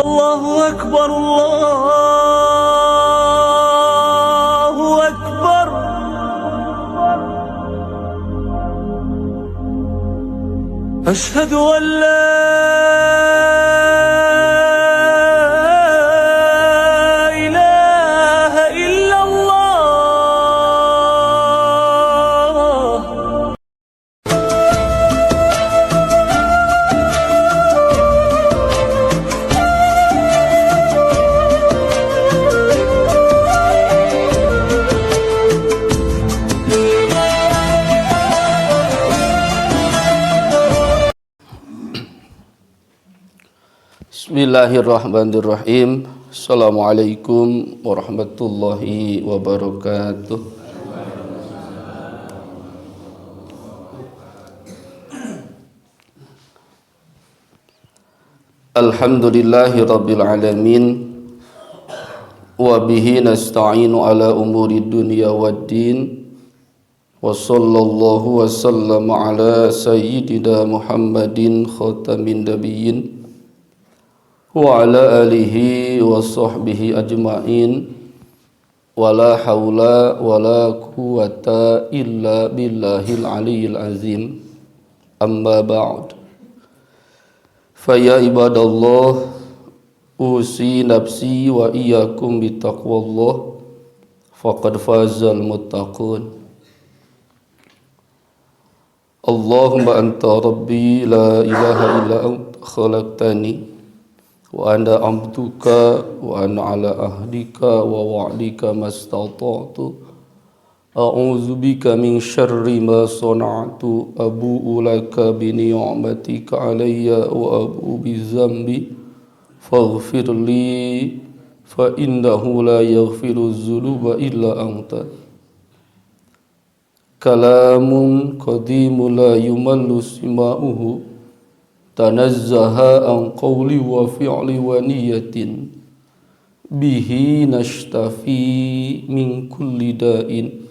الله أكبر الله أكبر أشهد أن لا إله إلا الله. Bismillahirrahmanirrahim. Assalamualaikum warahmatullahi wabarakatuh. Alhamdulillahi rabbil alamin. Wa bihi nasta'inu ala umuri dunya waddin. Wa sallallahu wa sallama ala sayyidina Muhammadin khatamin nabiyyin wa ala alihi wa sahbihi ajma'in. Wa la hawla wa la quwata illa billahil aliyyil azim. Amma ba'd. Faya ibadallah, usi nafsi wa iyyakum bitaqwallah, faqad fazal muttaqun. Allahumma anta rabbi la ilaha illa anta khalaqtani wa ana abduka wa ana ala ahdika wa wa'dika mastata'tu. A'udzu bika min syarri ma sana'tu, abu'u laka bi ni'matika alayya wa abu'u bi dzambi faghfir li fa innahu la yaghfiru dzunuba illa anta. Kalamun qadimun la yumallu sima'uhu, tanazzaha an qawli wa fi'li wa niyatin, bihi nashtafi min kulli da'in,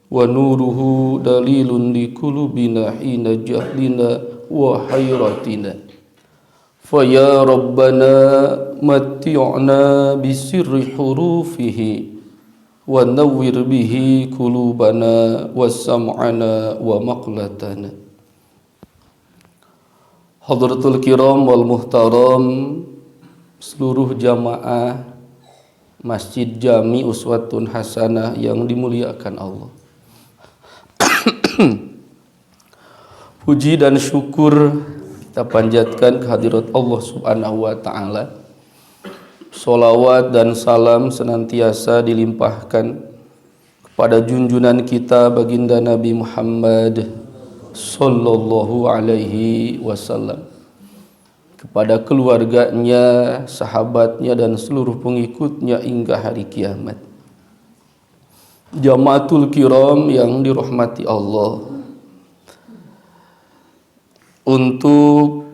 wa nuruhu dalilun li qulubina hina jahlina wa hayratina. Faya rabbana matti'na bisirri hurufihi wa nawwir bihi qulubana wa sam'ana wa maqlatana. Hadratul kiram wal muhtaram, seluruh jamaah Masjid Jami Uswatun Hasanah yang dimuliakan Allah. Puji dan syukur kita panjatkan kehadirat Allah Subhanahu wa taala. Sholawat dan salam senantiasa dilimpahkan kepada junjungan kita baginda Nabi Muhammad sallallahu alaihi wasallam, kepada keluarganya, sahabatnya dan seluruh pengikutnya hingga hari kiamat. Jamaatul kiram yang dirahmati Allah, untuk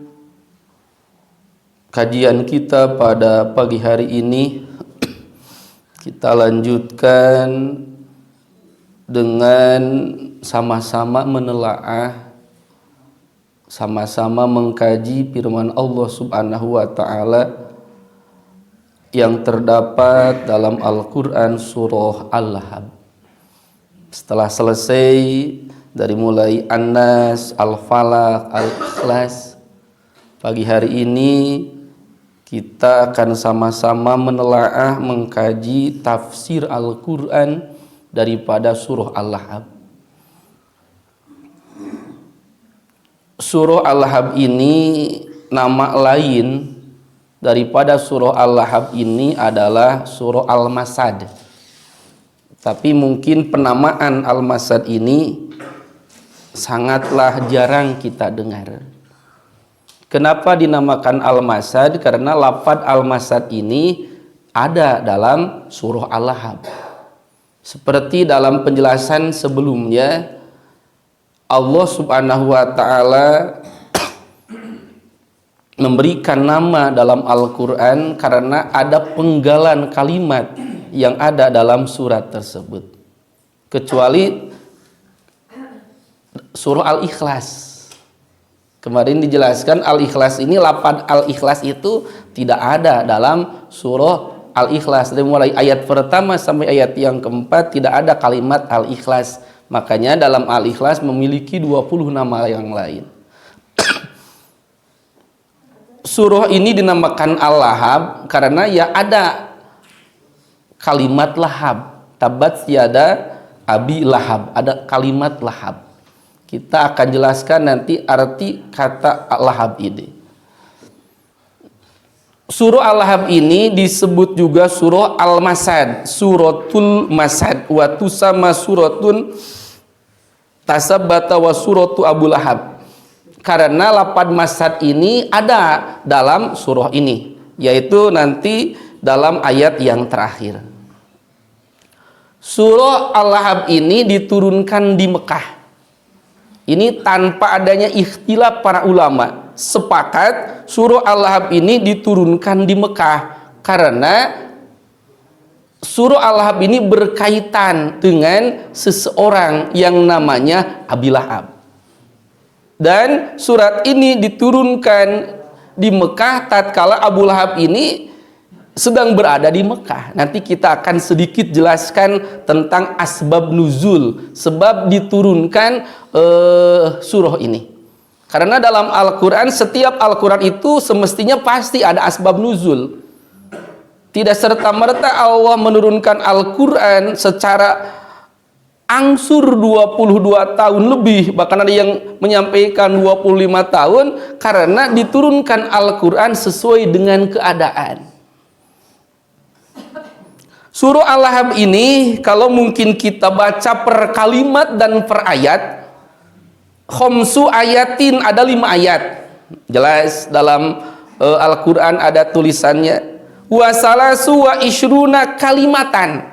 kajian kita pada pagi hari ini kita lanjutkan dengan sama-sama menelaah, sama-sama mengkaji firman Allah Subhanahu wa taala yang terdapat dalam Al-Qur'an surah Al-Lahab. Setelah selesai dari mulai An-Nas, Al-Falaq, Al-Ikhlas, pagi hari ini kita akan sama-sama menelaah, mengkaji tafsir Al-Qur'an daripada surah Al-Lahab. Surah Al-Lahab ini, nama lain daripada surah Al-Lahab ini adalah surah Al-Masad. Tapi mungkin penamaan Al-Masad ini sangatlah jarang kita dengar. Kenapa dinamakan Al-Masad? Karena lafaz Al-Masad ini ada dalam surah Al-Lahab. Seperti dalam penjelasan sebelumnya, Allah Subhanahu wa taala memberikan nama dalam Al-Qur'an karena ada penggalan kalimat yang ada dalam surat tersebut. Kecuali surah Al-Ikhlas. Kemarin dijelaskan Al-Ikhlas ini, lafaz Al-Ikhlas itu tidak ada dalam surah Al-Ikhlas. Dari mulai ayat pertama sampai ayat yang keempat tidak ada kalimat Al-Ikhlas. Makanya dalam Al-Ikhlas memiliki 20 nama yang lain. Surah ini dinamakan Al-Lahab karena ya ada kalimat lahab. Tabat yada abi lahab, ada kalimat lahab. Kita akan jelaskan nanti arti kata lahab ini. Surah Al-Lahab ini disebut juga surah Al-Masad, suratul Masad, wa tusama suratun tasabbata wa suratu Abu Lahab. Karena lafaz Masad ini ada dalam surah ini, yaitu nanti dalam ayat yang terakhir. Surah Al-Lahab ini diturunkan di Mekah. Ini tanpa adanya ikhtilaf para ulama. Sepakat surah Al-Lahab ini diturunkan di Mekah karena surah Al-Lahab ini berkaitan dengan seseorang yang namanya Abi Lahab. Dan surat ini diturunkan di Mekah tatkala Abu Lahab ini sedang berada di Mekah. Nanti kita akan sedikit jelaskan tentang asbab nuzul, sebab diturunkan surah ini. Karena dalam Al-Quran, setiap Al-Quran itu semestinya pasti ada asbab nuzul. Tidak serta-merta Allah menurunkan Al-Quran secara angsur 22 tahun lebih, bahkan ada yang menyampaikan 25 tahun, karena diturunkan Al-Quran sesuai dengan keadaan. Surah Al-Lahab ini kalau mungkin kita baca per kalimat dan per ayat, khomsu ayatin, ada 5 ayat. Jelas dalam Al-Quran ada tulisannya. Wasalasu wa ishruna kalimatan,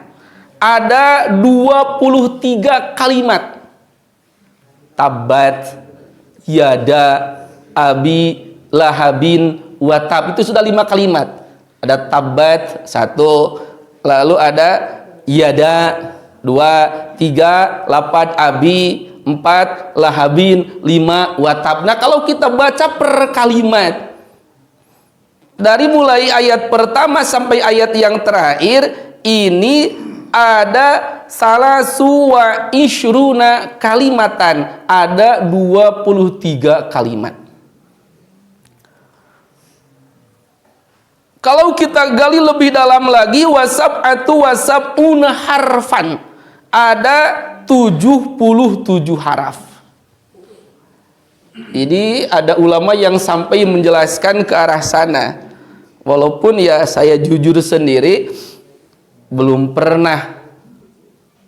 ada 23 kalimat. Tabat yada abi lahabin watab, itu sudah 5 kalimat. Ada tabat 1, lalu ada yada 2, 3 lapad abi, 4 lahabin, 5 watab. Nah kalau kita baca per kalimat dari mulai ayat pertama sampai ayat yang terakhir, ini ada salasu wa ishruna kalimatan, ada 23 kalimat. Kalau kita gali lebih dalam lagi, wasab'atu wasab'una harfan, ada 77 haraf. Ini ada ulama yang sampai menjelaskan ke arah sana. Walaupun ya saya jujur sendiri belum pernah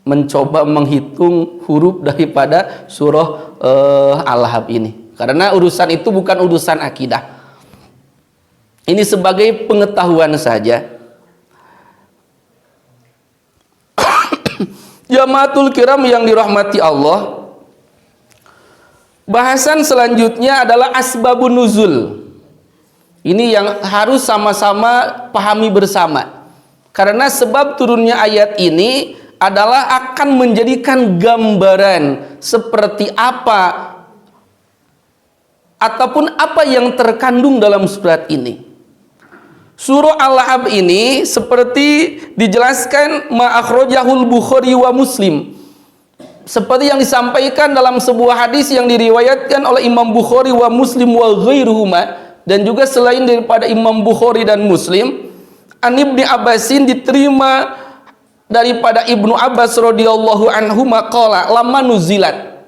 mencoba menghitung huruf daripada surah Al-Lahab ini. Karena urusan itu bukan urusan akidah. Ini sebagai pengetahuan saja. Jamaatul kiram yang dirahmati Allah, bahasan selanjutnya adalah asbabun nuzul. Ini yang harus sama-sama pahami bersama. Karena sebab turunnya ayat ini adalah akan menjadikan gambaran seperti apa ataupun apa yang terkandung dalam surat ini. Surah Al-Lahab ini seperti dijelaskan ma'akhrojahul Bukhari wa Muslim, seperti yang disampaikan dalam sebuah hadis yang diriwayatkan oleh Imam Bukhari wa Muslim wa ghairuhuma, dan juga selain daripada Imam Bukhari dan Muslim, an Ibni Abbasin, diterima daripada Ibnu Abbas radhiyallahu anhu maqala lama nuzilat,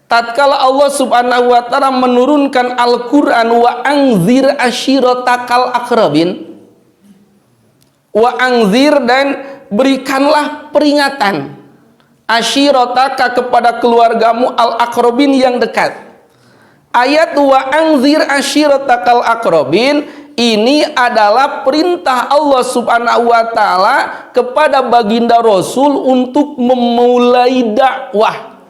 tatkala Allah subhanahu wa ta'ala menurunkan Al-Quran, wa anzir ashiratakal akrabin, wa anzir, dan berikanlah peringatan, ashirataka, kepada keluargamu, al-akrabin, yang dekat. Ayat wa anzir ashiratakal akrabin ini adalah perintah Allah subhanahu wa ta'ala kepada baginda Rasul untuk memulai dakwah.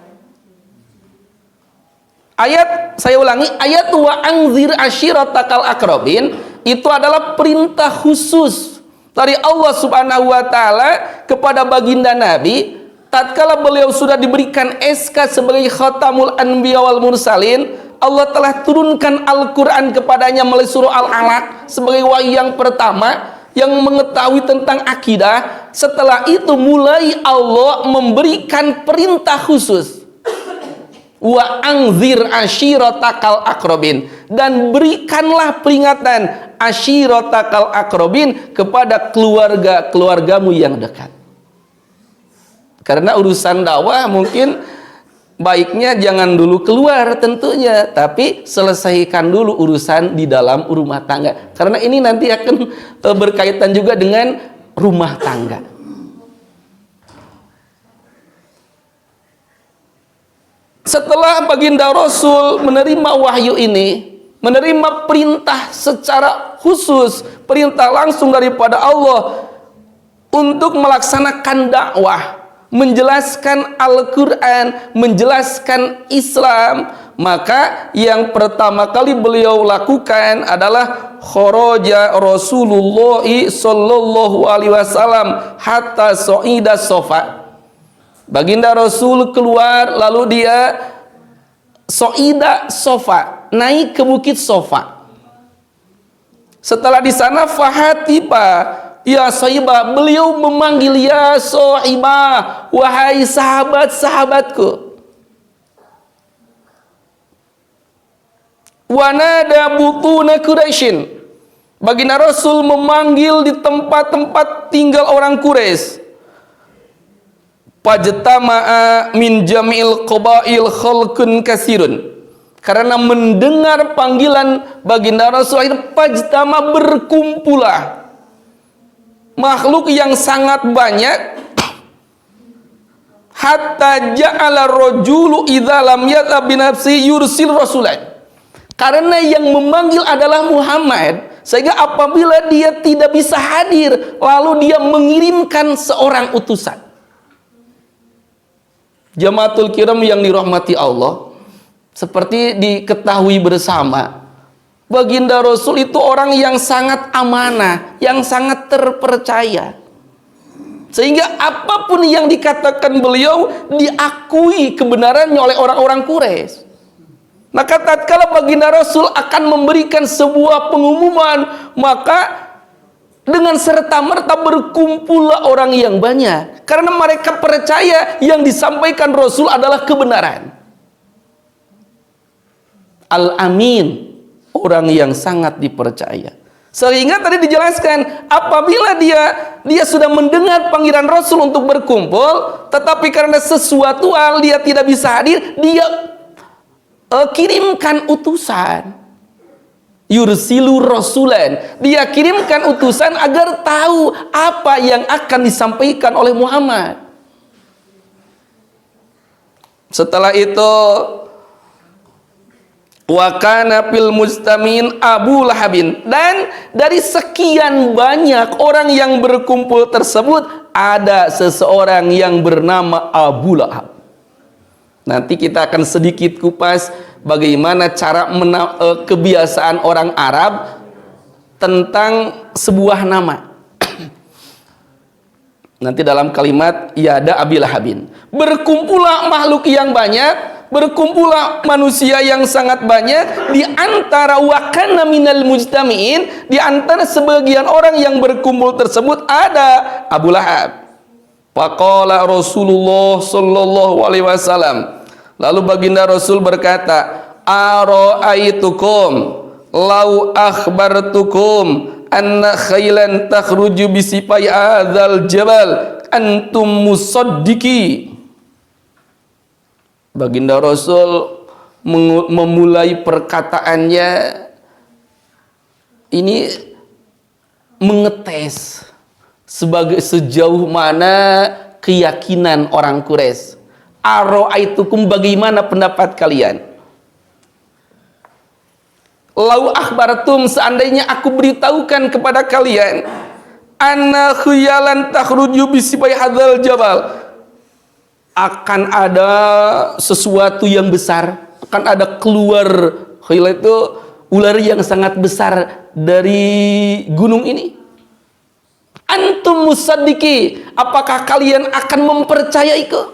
Ayat, saya ulangi, ayat wa anzir ashiratakal akrabin itu adalah perintah khusus dari Allah subhanahu wa ta'ala kepada baginda Nabi tatkala beliau sudah diberikan SK sebagai khatamul anbiya wal mursalin. Allah telah turunkan Al-Quran kepadanya melalui surah Al-Alaq sebagai wahyu yang pertama yang mengetahui tentang akidah. Setelah itu mulai Allah memberikan perintah khusus, wa anzir ashiratakal akrobin, dan berikanlah peringatan ashiratakal akrobin kepada keluargamu yang dekat. Karena urusan dakwah mungkin baiknya jangan dulu keluar tentunya, tapi selesaikan dulu urusan di dalam rumah tangga. Karena ini nanti akan berkaitan juga dengan rumah tangga. Setelah baginda Rasul menerima wahyu ini, menerima perintah secara khusus, perintah langsung daripada Allah untuk melaksanakan dakwah, menjelaskan Al-Quran, menjelaskan Islam, maka yang pertama kali beliau lakukan adalah kharaja Rasulullah sallallahu alaihi wasallam hatta so'ida sofa. Baginda Rasul keluar lalu dia so'ida sofa, naik ke bukit Sofa. Setelah di sana fahatiba ya sahibah, beliau memanggil ya sahibah, wahai sahabat-sahabatku. Wanada butuna Quraisyin, baginda Rasul memanggil di tempat-tempat tinggal orang Quraisy. Pajtama'a min jamil qabail khalqun kasirun, karena mendengar panggilan baginda Rasul itu pajtama berkumpulah makhluk yang sangat banyak, hatta ja'ala rajulu idza lam yata bi nafsi yursil rasulan, karena yang memanggil adalah Muhammad, sehingga apabila dia tidak bisa hadir lalu dia mengirimkan seorang utusan. Jamaatul kiram yang dirahmati Allah, seperti diketahui bersama, baginda Rasul itu orang yang sangat amanah, yang sangat terpercaya, sehingga apapun yang dikatakan beliau diakui kebenarannya oleh orang-orang Quraisy. Maka tatkala baginda Rasul akan memberikan sebuah pengumuman, maka dengan serta-merta berkumpullah orang yang banyak, karena mereka percaya yang disampaikan Rasul adalah kebenaran. Al-Amin, orang yang sangat dipercaya. Sehingga tadi dijelaskan, apabila dia sudah mendengar panggilan Rasul untuk berkumpul, tetapi karena sesuatu hal dia tidak bisa hadir, dia kirimkan utusan. Yursilu rasulan, dia kirimkan utusan agar tahu apa yang akan disampaikan oleh Muhammad. Setelah itu wa kana fil mustamin Abu Lahabin, dan dari sekian banyak orang yang berkumpul tersebut ada seseorang yang bernama Abu Lahab. Nanti kita akan sedikit kupas bagaimana cara kebiasaan orang Arab tentang sebuah nama. Nanti dalam kalimat yada Abi Lahabin, berkumpullah makhluk yang banyak, berkumpullah manusia yang sangat banyak, di antara wakana minal mujtamiin, di antara sebagian orang yang berkumpul tersebut ada Abu Lahab. Faqala Rasulullah sallallahu alaihi wasallam, lalu baginda Rasul berkata, ara'aitukum lau akhbartukum anna khailan takhruju bisipai adzal jabal antum musaddiqi. Baginda Rasul memulai perkataannya ini mengetes sejauh mana keyakinan orang Quraisy. Ara'aitukum, bagaimana pendapat kalian? Lau akhbartum, seandainya aku beritahukan kepada kalian, anna khayalan takhruju bisibai hadzal jabal, akan ada sesuatu yang besar, akan ada keluar, khayal itu ular yang sangat besar dari gunung ini. Antum musaddiqi, apakah kalian akan mempercayaiku?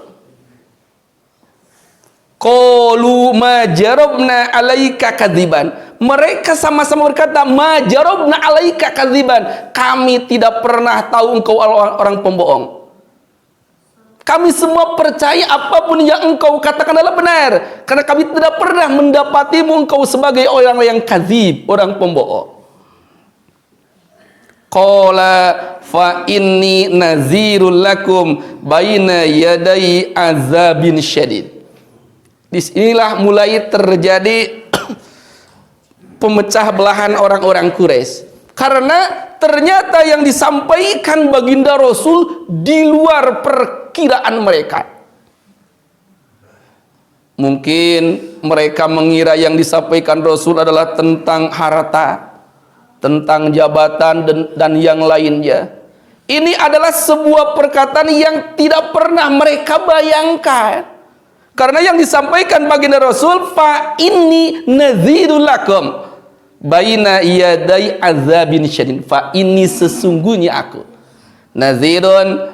Qalu ma jarabna 'alaika kadziban. Mereka sama-sama berkata, ma jarabna 'alaika kadziban. Kami tidak pernah tahu engkau orang pembohong. Kami semua percaya apapun yang engkau katakan adalah benar, karena kami tidak pernah mendapatimu engkau sebagai orang yang kadzib, orang pembohong. Qala fa inni nazirul lakum baina yaday azabin syadid. Disinilah mulai terjadi pemecah belahan orang-orang Quraisy, karena ternyata yang disampaikan baginda Rasul di luar perkiraan mereka. Mungkin mereka mengira yang disampaikan Rasul adalah tentang harta, tentang jabatan dan yang lainnya. Ini adalah sebuah perkataan yang tidak pernah mereka bayangkan. Karena yang disampaikan baginda Rasul, fa inni nadzirul lakum baina yaday azabin syadid. Fa inni, sesungguhnya aku, nadzirun,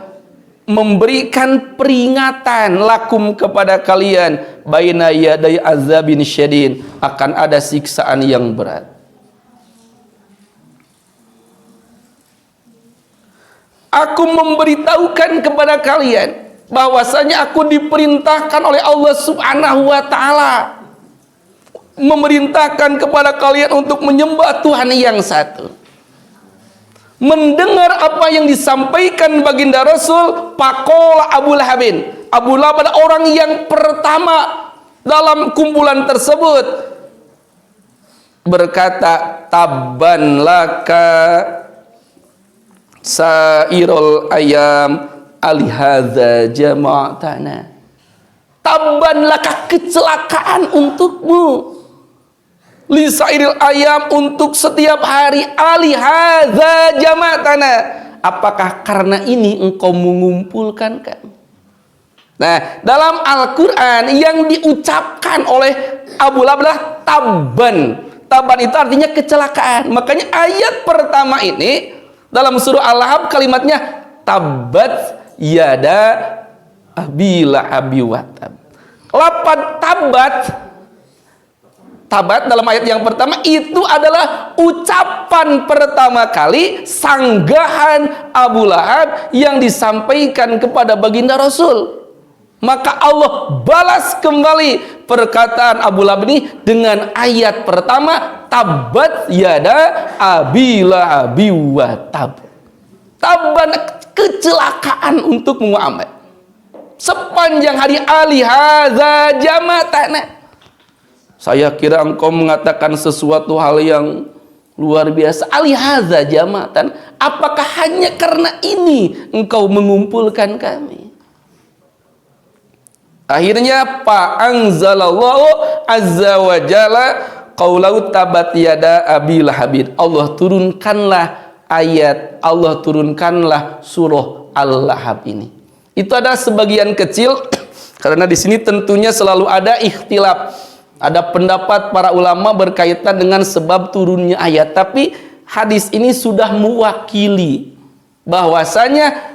memberikan peringatan, lakum, kepada kalian, baina yaday azabin syadid, akan ada siksaan yang berat. Aku memberitahukan kepada kalian bahwasanya aku diperintahkan oleh Allah Subhanahu wa taala, memerintahkan kepada kalian untuk menyembah Tuhan yang satu. Mendengar apa yang disampaikan baginda Rasul, faqala Abu Lahabin. Abu Lahab adalah orang yang pertama dalam kumpulan tersebut, berkata, tabban laka sairul ayam alihadza jama'tana. Tabban laka, kecelakaan untukmu, lisairil ayam, untuk setiap hari, alihadza jama'tana, apakah karena ini engkau mengumpulkan kami? Nah, dalam Al-Quran yang diucapkan oleh Abu Lahab adalah tabban. Tabban itu artinya kecelakaan. Makanya ayat pertama ini dalam surah Al-Lahab kalimatnya tabbat yada abi lahabi watab. Lafaz tabat dalam ayat yang pertama itu adalah ucapan pertama kali sanggahan Abu Lahab yang disampaikan kepada baginda Rasul. Maka Allah balas kembali perkataan Abu Lahab ini dengan ayat pertama, tabbat yada abi lahabi watab. Tabban, kecelakaan untuk Muhammad. Sepanjang hari, alihadza jama'tana. Saya kira engkau mengatakan sesuatu hal yang luar biasa. Alihadza jama'tan, apakah hanya karena ini engkau mengumpulkan kami? Akhirnya fa'anzalallahu azza wa jalla qaulahu tabat yada abi lahabin. Allah turunkanlah surah Al-Lahab ini. Itu ada sebagian kecil, karena di sini tentunya selalu ada ikhtilaf, ada pendapat para ulama berkaitan dengan sebab turunnya ayat. Tapi hadis ini sudah mewakili bahwasanya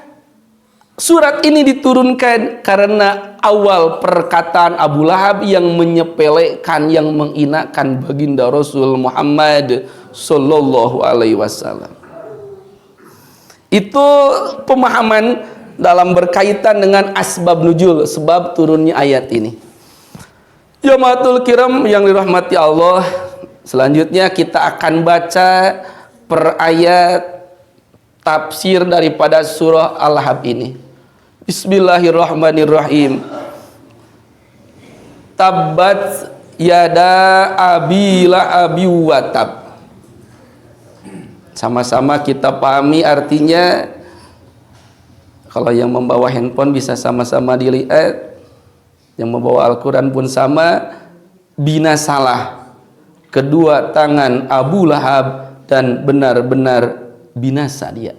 surat ini diturunkan karena awal perkataan Abu Lahab yang menyepelekan, yang menghinakan baginda Rasul Muhammad sallallahu alaihi wasallam. Itu pemahaman dalam berkaitan dengan asbab nuzul, sebab turunnya ayat ini. Jamaatul kiram yang dirahmati Allah, selanjutnya kita akan baca per ayat tafsir daripada surah Al-Lahab ini. Bismillahirrahmanirrahim. Tabbat yada abi lahabi watab. Sama-sama kita pahami artinya. Kalau yang membawa handphone bisa sama-sama dilihat, yang membawa Al-Quran pun sama. Binasalah kedua tangan Abu Lahab dan benar-benar binasa dia.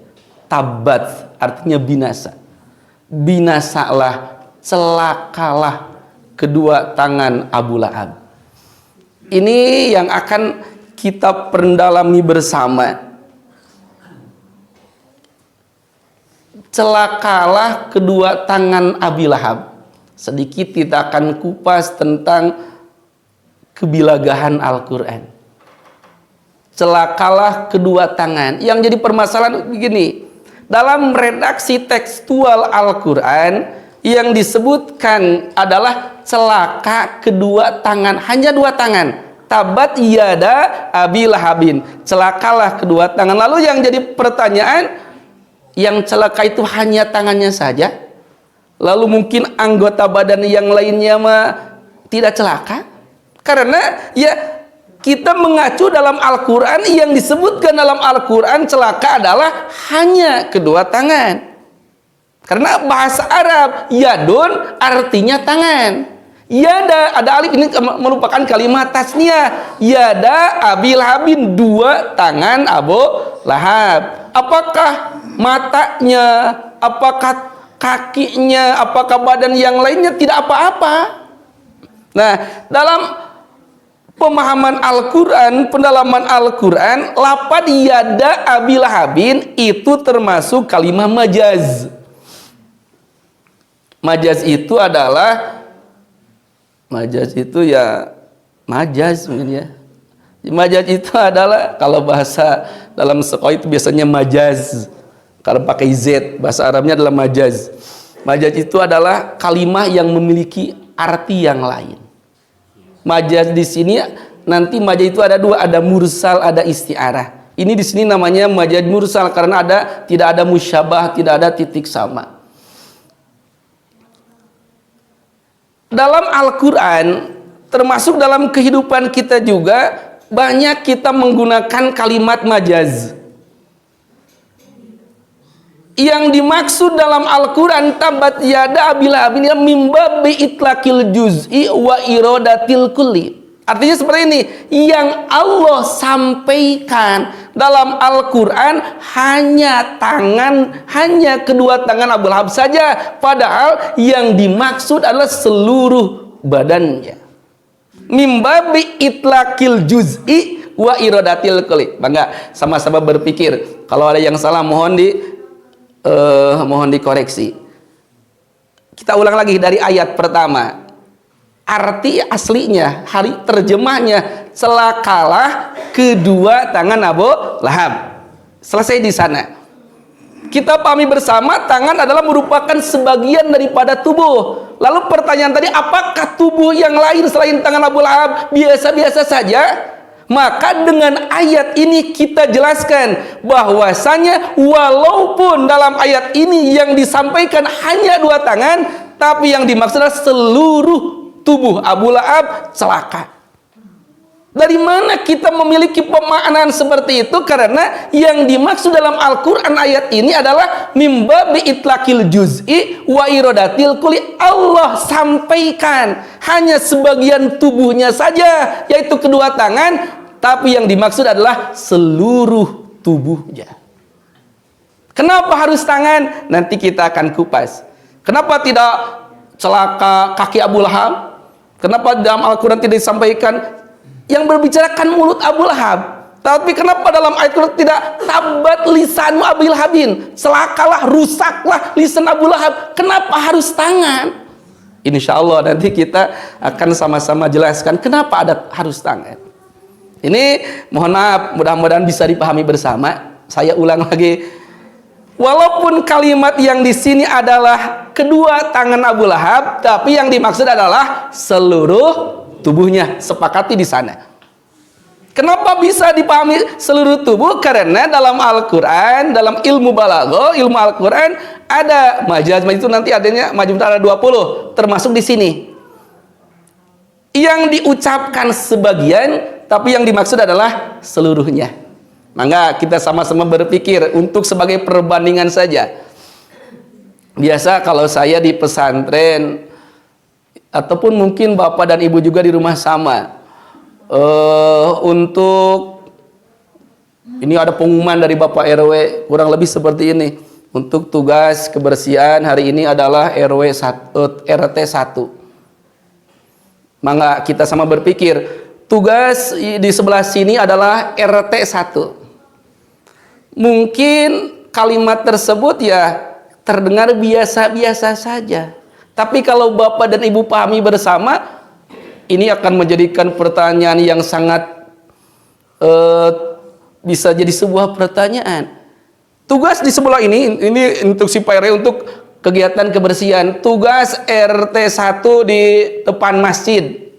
Tabbat artinya binasa. Binasalah, celakalah kedua tangan Abu Lahab. Ini yang akan kita pendalami bersama. Celakalah kedua tangan Abi Lahab. sedikit kita akan kupas tentang kebilagahan Al-Quran. Celakalah kedua tangan. Yang jadi permasalahan begini, dalam redaksi tekstual Al-Quran yang disebutkan adalah celaka kedua tangan, hanya dua tangan. Tabat yada abi lahabin, celakalah kedua tangan. Lalu yang jadi pertanyaan, yang celaka itu hanya tangannya saja? Lalu mungkin anggota badan yang lainnya mah tidak celaka? Karena ya kita mengacu dalam Al-Quran, yang disebutkan dalam Al-Quran celaka adalah hanya kedua tangan. Karena bahasa Arab yadun artinya tangan. Yada, ada alif, ini merupakan kalimat tasniyah. Yada abi lahabin, dua tangan Abu Lahab. Apakah matanya, apakah kakinya, apakah badan yang lainnya? Tidak apa-apa. Nah, dalam pemahaman Al-Quran, pendalaman Al-Quran, lafaz yada abi lahabin itu termasuk kalimat majaz. Majaz itu adalah, majaz itu ya majaz ya. Majaz itu adalah, kalau bahasa dalam sekolah itu biasanya majaz. Kalau pakai Z, bahasa Arabnya adalah majaz. Majaz itu adalah kalimat yang memiliki arti yang lain. Majaz di sini nanti majaz itu ada dua, ada mursal, ada isti'arah. Ini di sini namanya majaz mursal karena tidak ada musyabah, tidak ada titik sama. Dalam Al-Quran, termasuk dalam kehidupan kita juga, banyak kita menggunakan kalimat majaz. Yang dimaksud dalam Al-Quran tabat yada abi lahabin mimba bi itlaqil juz'i wa iradatil kulli. Artinya seperti ini, yang Allah sampaikan dalam Al-Quran hanya tangan, hanya kedua tangan Abu Lahab saja, padahal yang dimaksud adalah seluruh badannya. Mimba bi itlaqil juz'i wa iradatil kulli. Bangga, sama-sama berpikir. Kalau ada yang salah mohon dikoreksi. Kita ulang lagi dari ayat pertama. Arti aslinya, terjemahnya, celakalah kedua tangan Abu Lahab. Selesai di sana. Kita pahami bersama, tangan adalah merupakan sebagian daripada tubuh. Lalu pertanyaan tadi, apakah tubuh yang lain selain tangan Abu Lahab biasa-biasa saja? Maka dengan ayat ini kita jelaskan bahwasanya walaupun dalam ayat ini yang disampaikan hanya dua tangan, tapi yang dimaksud adalah seluruh tubuh Abu Lahab celaka. Dari mana kita memiliki pemaknaan seperti itu? Karena yang dimaksud dalam Al-Quran ayat ini adalah mimba bi itlaqil juz'i wa iradatil kulli. Allah sampaikan hanya sebagian tubuhnya saja, yaitu kedua tangan, tapi yang dimaksud adalah seluruh tubuhnya. Kenapa harus tangan? Nanti kita akan kupas. Kenapa tidak celaka kaki Abu Lahab? Kenapa dalam Al-Quran tidak disampaikan yang berbicarakan mulut Abu Lahab? Tapi kenapa dalam ayat Quran tidak tabat lisanmu Abi Lahabin, celakalah, rusaklah lisan Abu Lahab? Kenapa harus tangan? Insya Allah nanti kita akan sama-sama jelaskan kenapa harus tangan. Ini mohon maaf, mudah-mudahan bisa dipahami bersama. Saya ulang lagi. Walaupun kalimat yang di sini adalah kedua tangan Abu Lahab, tapi yang dimaksud adalah seluruh tubuhnya. Sepakati di sana. Kenapa bisa dipahami seluruh tubuh? Karena dalam Al-Quran, dalam ilmu balaghah, ilmu Al-Quran ada majaz, itu nanti adanya majaz ada 20, termasuk di sini. Yang diucapkan sebagian, tapi yang dimaksud adalah seluruhnya. Maka kita sama-sama berpikir untuk sebagai perbandingan saja. Biasa kalau saya di pesantren ataupun mungkin bapak dan ibu juga di rumah sama, untuk ini ada pengumuman dari Bapak RW kurang lebih seperti ini. Untuk tugas kebersihan hari ini adalah RT 1. Maka kita sama berpikir, tugas di sebelah sini adalah RT 1. Mungkin kalimat tersebut ya terdengar biasa-biasa saja, Tapi kalau bapak dan ibu pahami bersama, ini akan menjadikan pertanyaan yang sangat bisa jadi sebuah pertanyaan. Tugas di sebelah ini untuk si Pak RW untuk kegiatan kebersihan. Tugas RT 1 di depan masjid.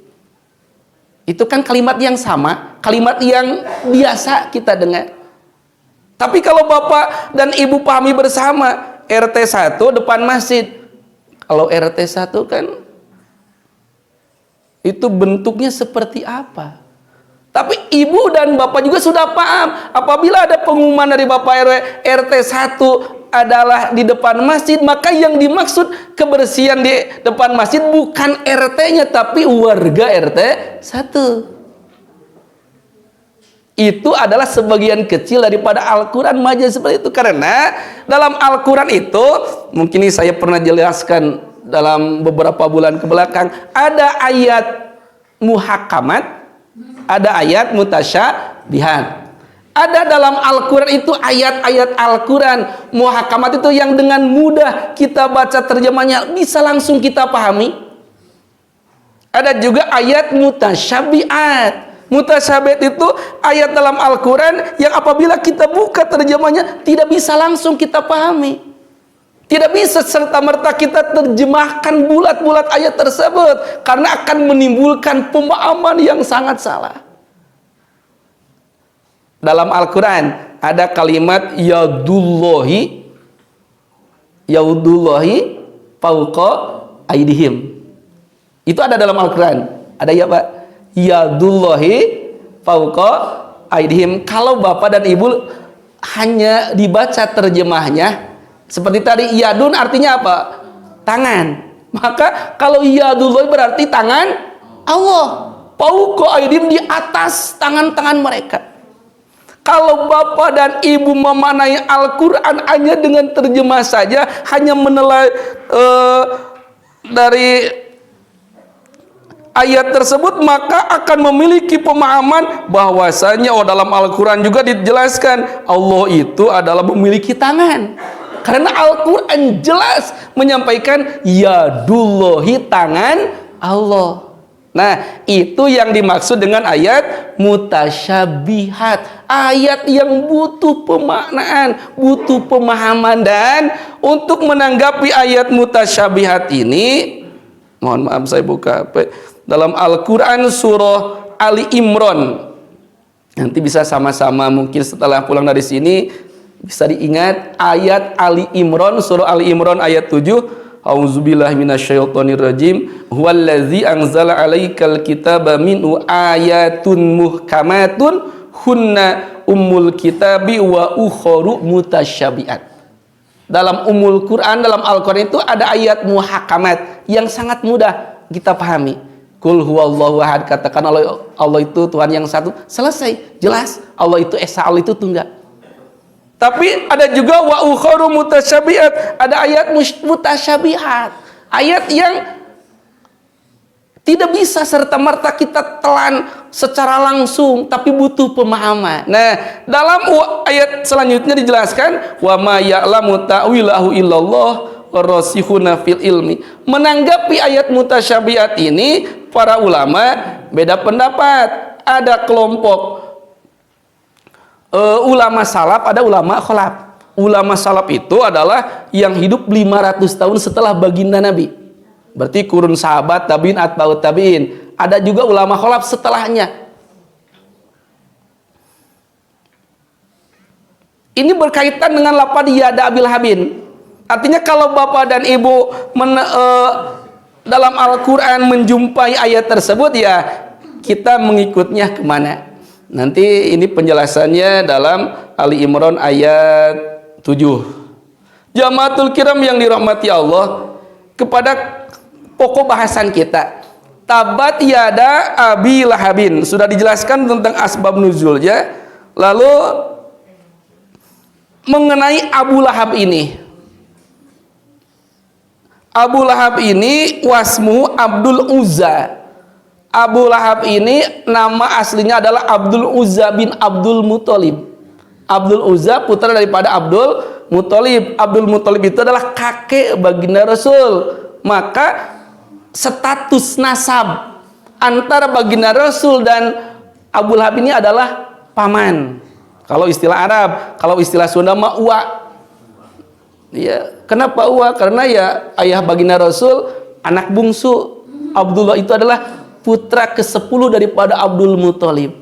Itu kan kalimat yang sama, kalimat yang biasa kita dengar. Tapi kalau bapak dan ibu pahami bersama, RT 1 depan masjid. Kalau RT 1 kan itu bentuknya seperti apa? Tapi ibu dan bapak juga sudah paham. Apabila ada pengumuman dari bapak RW RT 1 adalah di depan masjid, maka yang dimaksud kebersihan di depan masjid bukan RT-nya, tapi warga RT 1. Itu adalah sebagian kecil daripada Al-Quran majelis seperti itu. Karena dalam Al-Quran itu, mungkin ini saya pernah jelaskan dalam beberapa bulan ke belakang, ada ayat muhakamat, ada ayat mutasyabihat. Ada dalam Al-Quran itu ayat-ayat Al-Quran muhakamat itu yang dengan mudah kita baca terjemahnya bisa langsung kita pahami. Ada juga ayat mutasyabihat. Mutasyabihat itu ayat dalam Al-Quran yang apabila kita buka terjemahnya tidak bisa langsung kita pahami. Tidak bisa serta-merta kita terjemahkan bulat-bulat ayat tersebut karena akan menimbulkan pemahaman yang sangat salah. Dalam Al-Quran ada kalimat yadullahi fauqa aydihim. Itu ada dalam Al-Quran. Ada ya Pak? Yadullahi fauqa aydihim. Kalau bapak dan ibu hanya dibaca terjemahnya seperti tadi, yadun artinya apa? Tangan. Maka kalau yadullahi berarti tangan Allah. Fauqa aydihim, di atas tangan-tangan mereka. Kalau bapak dan ibu memaknai Al-Quran hanya dengan terjemah saja, hanya menilai dari ayat tersebut, maka akan memiliki pemahaman bahwasanya dalam Al-Quran juga dijelaskan Allah itu adalah memiliki tangan. Karena Al-Quran jelas menyampaikan yadullahi, tangan Allah. Nah, itu yang dimaksud dengan ayat mutasyabihat. Ayat yang butuh pemaknaan, butuh pemahaman. Dan untuk menanggapi ayat mutasyabihat ini, mohon maaf saya buka dalam Al-Quran surah Ali Imran. Nanti bisa sama-sama mungkin setelah pulang dari sini bisa diingat ayat Ali Imran, surah Ali Imran ayat 7. A'udzubillahi minasyaitonirrajim. Huwallazi anzala 'alaikal kitaba minhu ayatun muhkamatun hunna ummul kitabi wa ukharu mutasyabihat. Dalam umul Quran, dalam Al-Quran itu ada ayat muhakamat yang sangat mudah kita pahami. Qul huwallahu ahad, katakan Allah itu Tuhan yang satu. Selesai, jelas. Allah itu esa, Allah itu tunggal. Tapi ada juga wa ukharu mutasyabihat, ada ayat mutasyabihat, ayat yang tidak bisa serta-merta kita telan secara langsung, tapi butuh pemahaman. Nah, dalam ayat selanjutnya dijelaskan wa ma ya'lamu ta'wilahu illallah warasikhuna fil ilmi. Menanggapi ayat mutasyabihat ini, para ulama beda pendapat. Ada kelompok ulama salaf, ada ulama kholaf. Ulama salaf itu adalah yang hidup 500 tahun setelah baginda Nabi. Berarti kurun sahabat, tabi'in, atba'ut tabi'in. Ada juga ulama kholaf setelahnya. Ini berkaitan dengan lapad yada abil habin. Artinya kalau bapak dan ibu dalam Al-Quran menjumpai ayat tersebut, ya kita mengikutnya kemana? Nanti ini penjelasannya dalam Ali Imran ayat 7. Jamaatul kiram yang dirahmati Allah, kepada pokok bahasan kita, tabat yada abi lahabin, sudah dijelaskan tentang asbab nuzulnya. Lalu mengenai Abu Lahab ini, Abu Lahab ini wasmu Abdul Uzza. Abu Lahab ini nama aslinya adalah Abdul Uzza bin Abdul Muthalib. Abdul Uzza putra daripada Abdul Muthalib. Abdul Muthalib itu adalah kakek baginda Rasul. maka status nasab antara baginda Rasul dan Abu Lahab ini adalah paman. Kalau istilah Arab, kalau istilah Sunda mah uwa. Ya, kenapa uwa? Karena ya ayah baginda Rasul anak bungsu. Abdullah itu adalah putra ke-10 daripada Abdul Muthalib.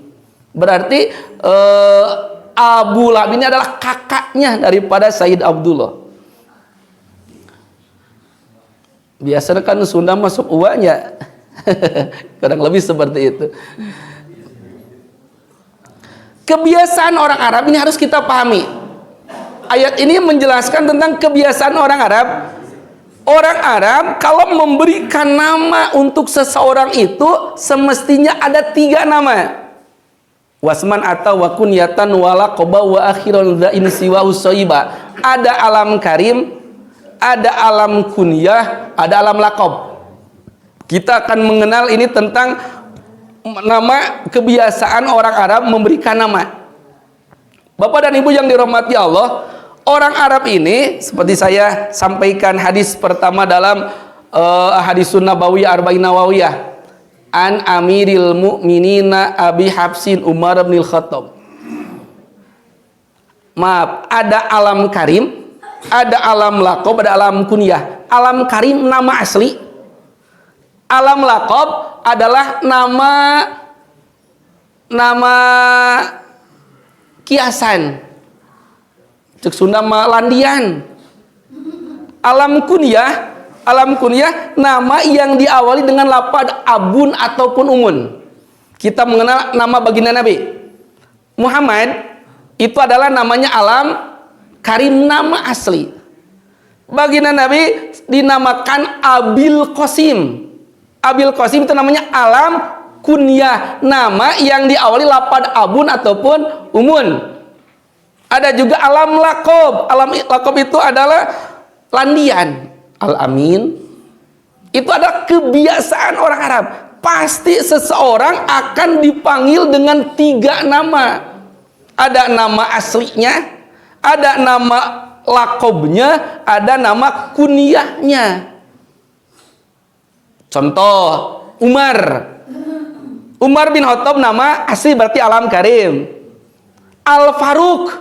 Berarti Abu Lahab ini adalah kakaknya daripada Sayyid Abdullah. Biasanya kan Sunda masuk uanya. Kadang lebih seperti itu. Kebiasaan orang Arab ini harus kita pahami. Ayat ini menjelaskan tentang kebiasaan orang Arab. Orang Arab kalau memberikan nama untuk seseorang itu semestinya ada 3 nama. Wasman atau wa kunyatan wala qoba wa akhiran dha insiwa usaiba. Ada alam karim, ada alam kunyah, ada alam lakob. Kita akan mengenal ini tentang nama, kebiasaan orang Arab memberikan nama. Bapak dan Ibu yang dirahmati Allah, orang Arab ini seperti saya sampaikan hadis pertama dalam hadis Nabawiyah Arba'in Nawawiyah, an Amiril Mukminina Abi Hafsin Umar bin Khattab. Maaf, ada alam karim, ada alam lakob, ada alam kunyah. Alam karim nama asli, alam lakob adalah nama kiasan. Cek Sunda mah landian. Alam kunyah nama yang diawali dengan lafaz abun ataupun umun. Kita mengenal nama baginda Nabi Muhammad, itu adalah namanya alam karim, nama asli. Baginda Nabi dinamakan Abil Qasim. Abil Qasim itu namanya alam kunyah, nama yang diawali lafaz abun ataupun umun. Ada juga alam lakob. Alam lakob itu adalah landian. Al-Amin. Itu adalah kebiasaan orang Arab. Pasti seseorang akan dipanggil dengan 3 nama. Ada nama aslinya, ada nama lakobnya, ada nama kunyahnya. Contoh, Umar bin Khattab nama asli berarti alam karim. Al-Faruq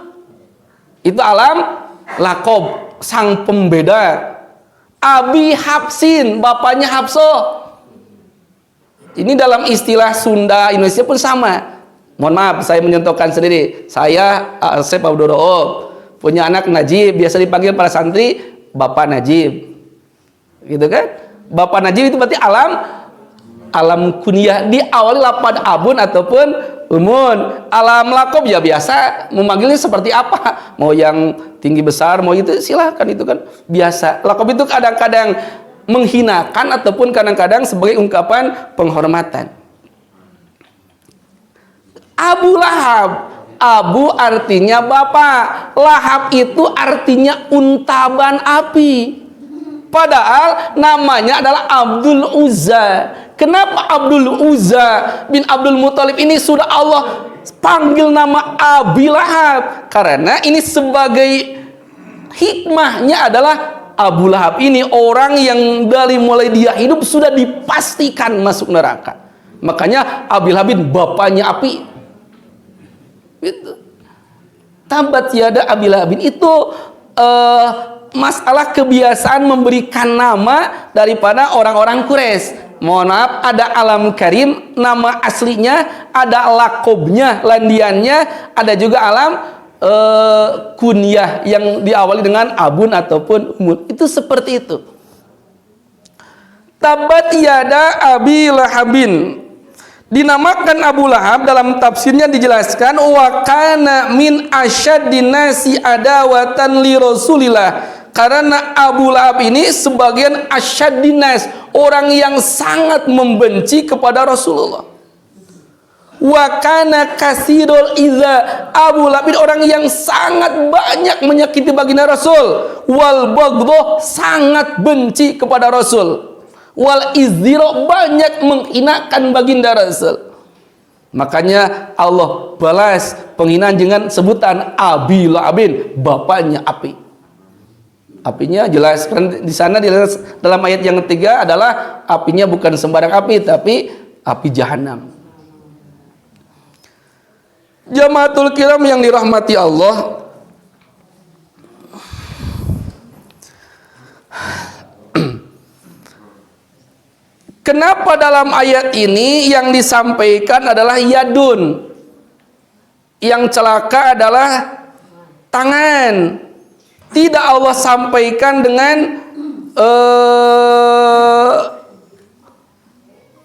itu alam lakob, sang pembeda. Abi Hafsin, bapaknya Hafso. Ini dalam istilah Sunda Indonesia pun sama. Mohon maaf, saya mencontohkan sendiri. Saya Asep Abdul Rauf, punya anak Najib, biasa dipanggil para santri Bapak Najib. Gitu kan? Bapak Najib itu berarti alam kunyah, diawali lafaz abun ataupun umun. Alam lakob ya biasa memanggilnya seperti apa, mau yang tinggi besar, mau itu silahkan, itu kan biasa. Lakob itu kadang-kadang menghinakan ataupun kadang-kadang sebagai ungkapan penghormatan. Abu Lahab, Abu artinya bapak, Lahab itu artinya untaban api. Padahal namanya adalah Abdul Uzza. Kenapa Abdul Uzza bin Abdul Muthalib ini sudah Allah panggil nama Abi Lahab? Karena ini sebagai hikmahnya adalah Abu Lahab ini orang yang dari mulai dia hidup sudah dipastikan masuk neraka. Makanya Abi Lahab bapaknya api. Gitu. Tabat yada Abi Lahab itu masalah kebiasaan memberikan nama daripada orang-orang Quraisy. Mohon maaf, ada alam karim, nama aslinya, ada lakobnya, landiannya, ada juga alam kunyah yang diawali dengan abun ataupun umun. Itu seperti itu. Tabat yada Abi Lahabin. Dinamakan Abu Lahab dalam tafsirnya dijelaskan wa kana min asyaddin nasi adawatan li Rasulillah. Karena Abu Lahab ini sebagian asyaddin nas, orang yang sangat membenci kepada Rasulullah. Wa kana kasirul iza, Abu Lahab orang yang sangat banyak menyakiti baginda Rasul. Wal baghdha, sangat benci kepada Rasul. Wal izdira, banyak menghinakan baginda Rasul. Makanya Allah balas penghinaan dengan sebutan Abi Lahabin, bapaknya api. Apinya jelas di sana dalam ayat yang ketiga adalah apinya bukan sembarang api tapi api jahanam. Jamaatul kiram yang dirahmati Allah, kenapa dalam ayat ini yang disampaikan adalah yadun, yang celaka adalah tangan, tidak Allah sampaikan dengan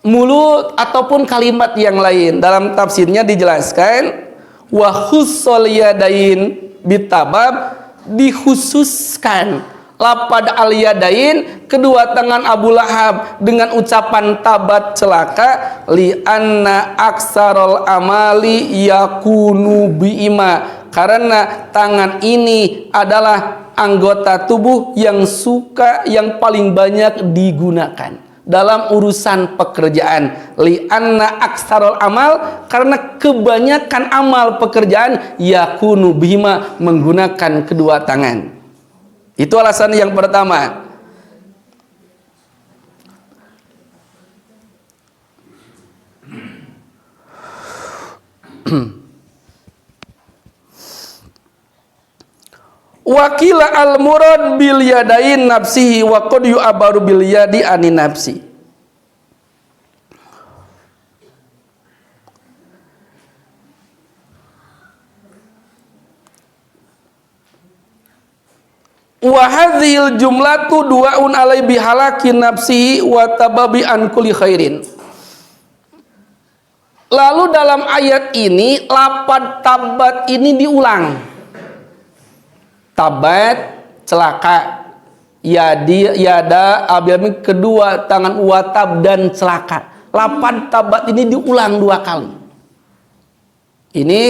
mulut ataupun kalimat yang lain. Dalam tafsirnya dijelaskan wa khussal yadain bitabab, dikhususkan lapad al yadain, kedua tangan Abu Lahab dengan ucapan tabat celaka, li anna aksarul amali yakunu biima, karena tangan ini adalah anggota tubuh yang paling banyak digunakan dalam urusan pekerjaan. Li anna aksarul amal, karena kebanyakan amal pekerjaan yakunu bihima, menggunakan kedua tangan. Itu alasan yang pertama. Wakila al murad bil yadain nafsihi wa qad yu'abaru bil yadi ani nafsi. Wa hadhil jumlatu du'aun alai bihalaki nafsihi wa tababi an kulli khairin. Lalu dalam ayat ini lapad tabat ini diulang. Tabat celaka, yada abiami kedua tangan, watab dan celaka. Lapad tabat ini diulang 2 kali. Ini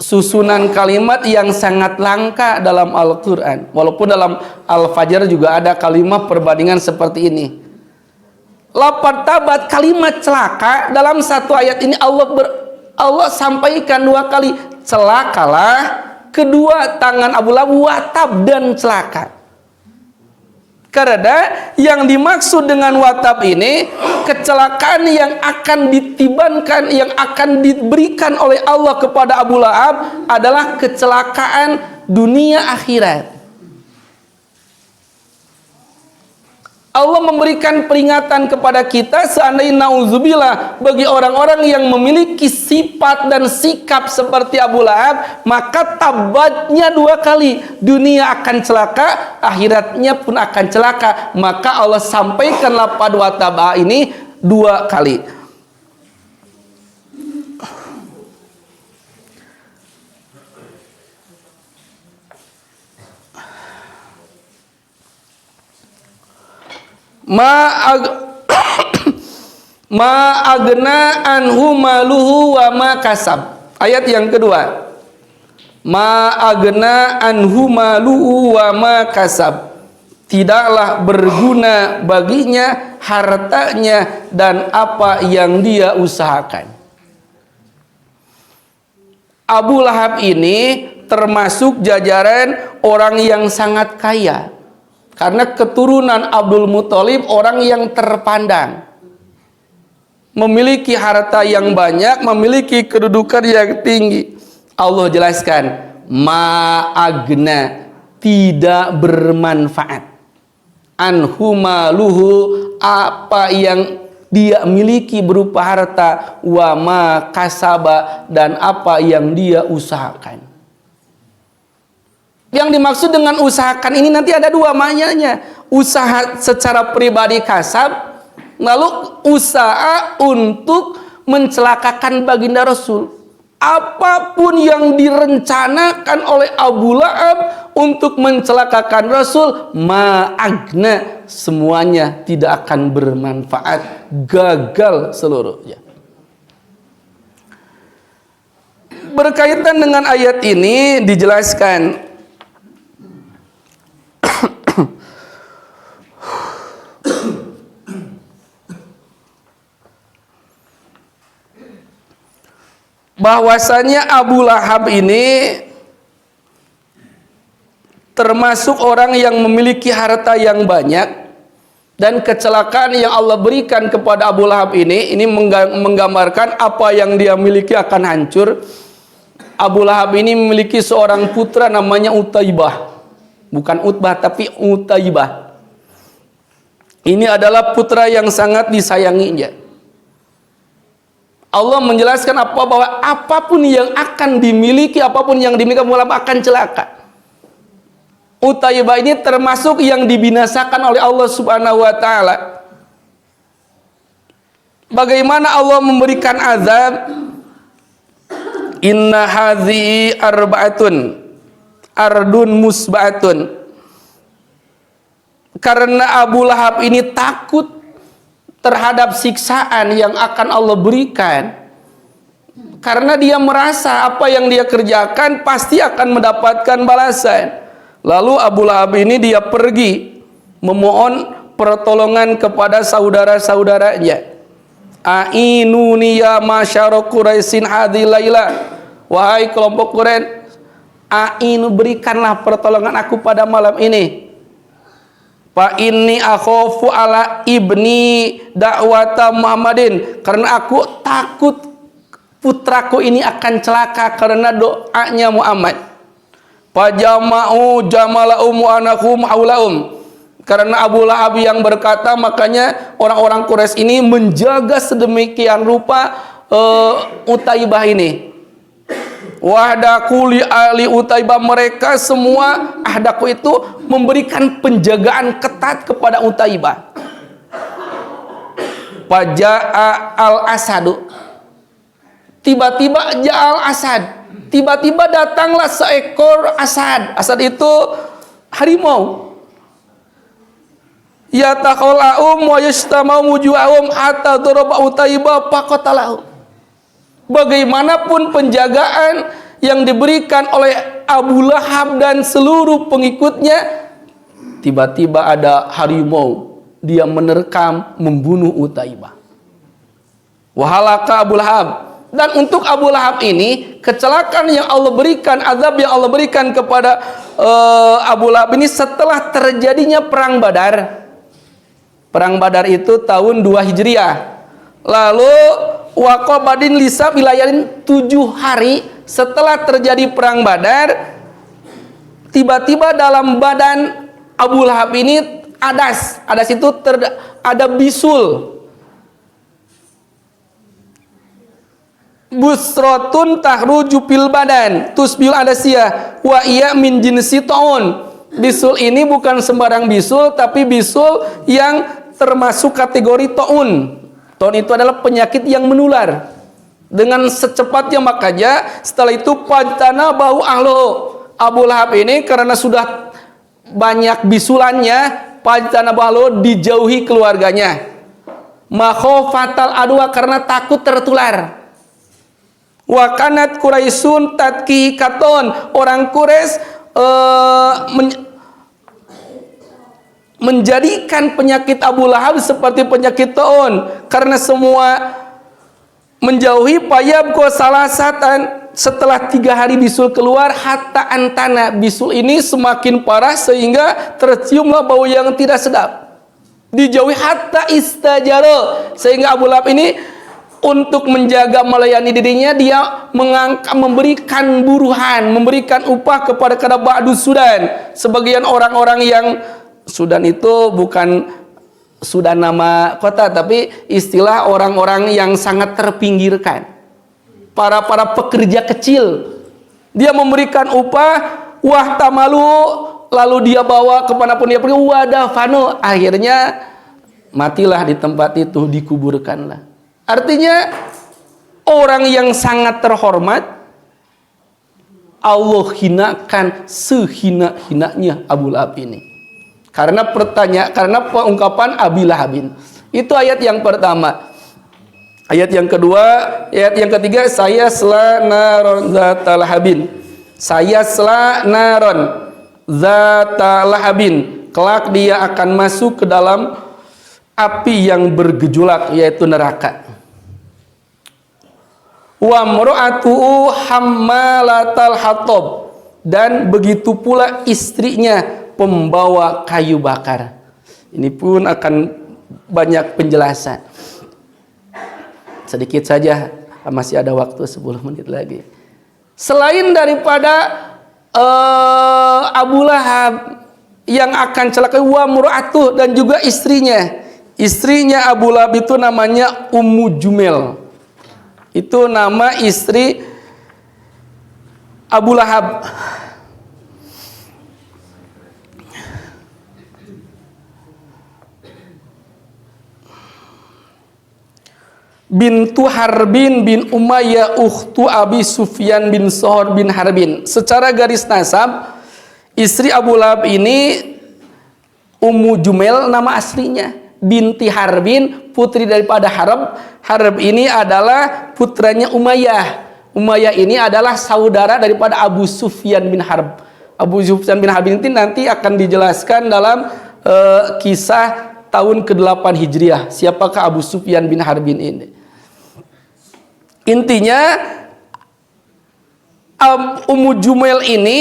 susunan kalimat yang sangat langka dalam Al-Quran. Walaupun dalam Al-Fajr juga ada kalimat perbandingan seperti ini. Lapad tabat, kalimat celaka, dalam satu ayat ini Allah sampaikan 2 kali. Celakalah kedua tangan Abu Lahab, watab dan celaka. Karena yang dimaksud dengan watab ini kecelakaan yang akan ditibankan, yang akan diberikan oleh Allah kepada Abu Lahab adalah kecelakaan dunia akhirat. Allah memberikan peringatan kepada kita, seandainya nauzubillah bagi orang-orang yang memiliki sifat dan sikap seperti Abu Lahab, maka tabatnya 2 kali, dunia akan celaka, akhiratnya pun akan celaka. Maka Allah sampaikan lapad wataba ini 2 kali. Ma agna anhu maluhu wa ma kasab. Ayat yang kedua, ma agna anhu maluhu wa ma kasab, tidaklah berguna baginya hartanya dan apa yang dia usahakan. Abu Lahab ini termasuk jajaran orang yang sangat kaya. Karena keturunan Abdul Muthalib orang yang terpandang, memiliki harta yang banyak, memiliki kedudukan yang tinggi. Allah jelaskan, ma'agna, tidak bermanfaat, anhu maluhu, apa yang dia miliki berupa harta, wa ma kasaba, dan apa yang dia usahakan. Yang dimaksud dengan usahakan ini nanti ada 2 maknanya. Usaha secara pribadi kasab, lalu usaha untuk mencelakakan baginda Rasul. Apapun yang direncanakan oleh Abu Lahab untuk mencelakakan Rasul, ma'agna, semuanya tidak akan bermanfaat, gagal seluruhnya. Berkaitan dengan ayat ini dijelaskan, bahwasanya Abu Lahab ini termasuk orang yang memiliki harta yang banyak. Dan kecelakaan yang Allah berikan kepada Abu Lahab ini menggambarkan apa yang dia miliki akan hancur. Abu Lahab ini memiliki seorang putra namanya Utaibah. Bukan Utbah tapi Utaibah. Ini adalah putra yang sangat disayanginya. Allah menjelaskan bahwa apapun yang akan dimiliki, apapun yang dimiliki Abu Lahab akan celaka. Utaibah ini termasuk yang dibinasakan oleh Allah Subhanahu wa taala. Bagaimana Allah memberikan azab? Inna hadhihi arba'atun ardun musba'atun. Karena Abu Lahab ini takut terhadap siksaan yang akan Allah berikan. Karena dia merasa apa yang dia kerjakan pasti akan mendapatkan balasan. Lalu Abu Lahab ini dia pergi memohon pertolongan kepada saudara-saudaranya. A'inuni ya masyara Quraisyin hadhil laila. Wahai kelompok Quraisy, a'inu, berikanlah pertolongan aku pada malam ini. Fa inni akhafu ala ibni da'wata Muhammadin. Karena aku takut putraku ini akan celaka karena doanya Muhammad. Fajama'u jamala'um wa anakum haula'um. Karena Abu Lahab yang berkata, makanya orang-orang Quraisy ini menjaga sedemikian rupa Utaibah ini. Wahdaku li ali Utaibah, mereka semua ahdaku itu memberikan penjagaan ketat kepada Utaibah. Faja'a al-asadu. Tiba-tiba ja'al asad. Tiba-tiba datanglah seekor asad. Asad itu harimau. Yataqalla'um wa yastamau muju'ahum hatta daraba Utaibah faqatalahu. Bagaimanapun penjagaan yang diberikan oleh Abu Lahab dan seluruh pengikutnya, tiba-tiba ada harimau. Dia menerkam, membunuh Utaibah. Wahalaka Abu Lahab. Dan untuk Abu Lahab ini, kecelakaan yang Allah berikan, azab yang Allah berikan kepada Abu Lahab ini setelah terjadinya perang Badar. Perang Badar itu tahun 2 Hijriah. Lalu waqabadin lisa wilayahin 7 hari setelah terjadi perang Badar, tiba-tiba dalam badan Abu Lahab ini adas. Adas itu ada bisul. Busrotun tahruju fil badan tusbil adasiyah wa iya min jinsi taun. Bisul ini bukan sembarang bisul, tapi bisul yang termasuk kategori taun. Taun itu adalah penyakit yang menular. Dengan secepatnya makanya setelah itu pantana bau ahlo. Abu Lahab ini karena sudah banyak bisulannya, pantana bau ahlo, dijauhi keluarganya. Makhofatal adwa, karena takut tertular. Wakanat Quraisyun tatki katon, orang Quraisy menjadikan penyakit Abu Lahab seperti penyakit taun, karena semua menjauhi. Payab ko salasatan, setelah 3 hari bisul keluar, hatta antana, bisul ini semakin parah sehingga terciumlah bau yang tidak sedap. Dijauhi hatta istajaro, sehingga Abu Lahab ini untuk menjaga melayani dirinya, dia memberikan buruhan, memberikan upah kepada Ba'du Sudan. Sebagian orang-orang yang Sudan itu bukan Sudan nama kota, tapi istilah orang-orang yang sangat terpinggirkan, para pekerja kecil. Dia memberikan upah, wah tamalu, lalu dia bawa kemanapun dia pergi, wadafanu, akhirnya matilah di tempat itu, dikuburkanlah. Artinya orang yang sangat terhormat Allah hinakan sehina-hinanya Abu Lahab ini. Karena pengungkapan Abi Lahabin. Itu ayat yang pertama. Ayat yang kedua, ayat yang ketiga, saya sela naron zata lahabin. Saya sela naron zata lahabin. Kelak dia akan masuk ke dalam api yang bergejolak, yaitu neraka. Wa mra'atuhu hammalatal hatab, dan begitu pula istrinya pembawa kayu bakar. Ini pun akan banyak penjelasan. Sedikit saja, masih ada waktu 10 menit lagi. Selain daripada Abu Lahab yang akan celaka, wa mur'atuh, dan juga istrinya. Istrinya Abu Lahab itu namanya Ummu Jumel. Itu nama istri Abu Lahab. Bintu Harbin bin Umayyah ukhtu Abi Sufyan bin Sohor bin Harbin. Secara garis nasab, istri Abu Lahab ini Ummu Jumel nama aslinya, binti Harbin, putri daripada Harb. Harb ini adalah putranya Umayyah. Umayyah ini adalah saudara daripada Abu Sufyan bin Harb. Abu Sufyan bin Harb ini nanti akan dijelaskan dalam kisah tahun ke-8 Hijriah. Siapakah Abu Sufyan bin Harbin ini? Intinya Ummu Jumel ini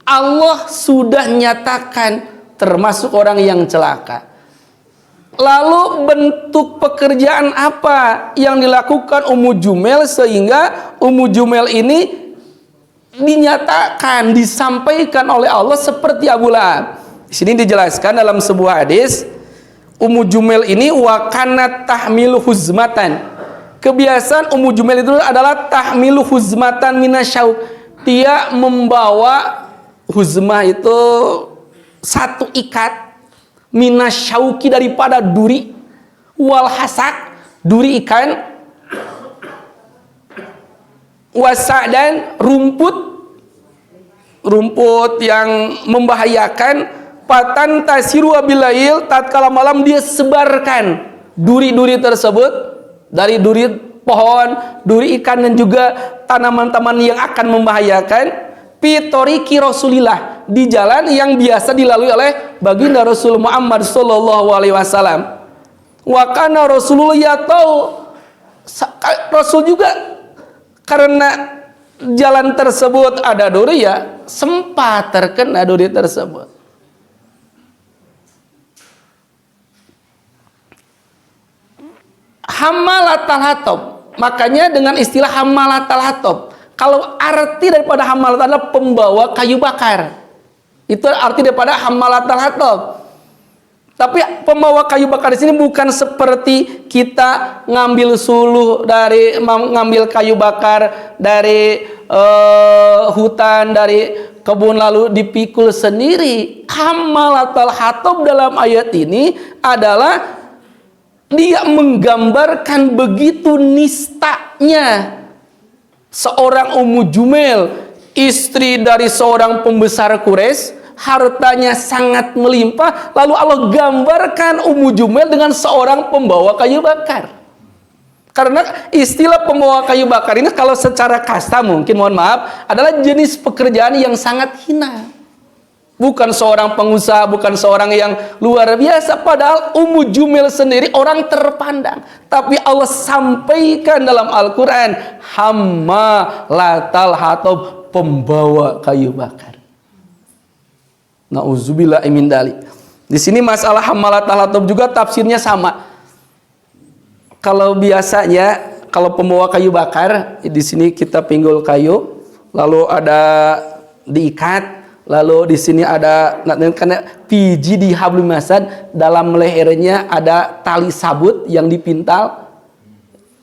Allah sudah nyatakan termasuk orang yang celaka. Lalu bentuk pekerjaan apa yang dilakukan Ummu Jumel sehingga Ummu Jumel ini dinyatakan, disampaikan oleh Allah seperti Abu Lahab. Di sini dijelaskan dalam sebuah hadis, Ummu Jumel ini wa kanat tahmilu huzmatan. Kebiasaan Ummu Jumel itu adalah tahmilu huzmatan minasyauk. Dia membawa huzmah itu satu ikat minasyauki daripada duri, wal hasak duri ikan, wasa dan rumput yang membahayakan, patan tasiru abilail, tatkala malam dia sebarkan duri-duri tersebut dari duri pohon, duri ikan, dan juga tanaman-tanaman yang akan membahayakan, pitoriki Rasulillah, di jalan yang biasa dilalui oleh baginda Rasul Muhammad sallallahu alaihi wasallam. Wa kana Rasulullah yatau, Rasul juga karena jalan tersebut ada duri, ya sempat terkena duri tersebut. Hammalatal hatab, makanya dengan istilah hammalatal hatab. Kalau arti daripada hammalatal adalah pembawa kayu bakar, itu arti daripada hammalatal hatab. Tapi pembawa kayu bakar di sini bukan seperti kita ngambil suluh ngambil kayu bakar dari hutan, dari kebun lalu dipikul sendiri. Hammalatal hatab dalam ayat ini adalah dia menggambarkan begitu nistanya seorang Ummu Jumel, istri dari seorang pembesar Quraisy, hartanya sangat melimpah, lalu Allah gambarkan Ummu Jumel dengan seorang pembawa kayu bakar. Karena istilah pembawa kayu bakar ini kalau secara kasta mungkin, mohon maaf, adalah jenis pekerjaan yang sangat hina. Bukan seorang pengusaha, bukan seorang yang luar biasa. Padahal Ummu Jumel sendiri orang terpandang. Tapi Allah sampaikan dalam Al-Quran, hammalatal hatab, pembawa kayu bakar. Nauzubillah min dzalik. Di sini masalah hammalatal hatab juga tafsirnya sama. Kalau biasanya, kalau pembawa kayu bakar, di sini kita pinggul kayu, lalu ada diikat. Lalu di sini ada karena piji di hablum masad, dalam lehernya ada tali sabut yang dipintal.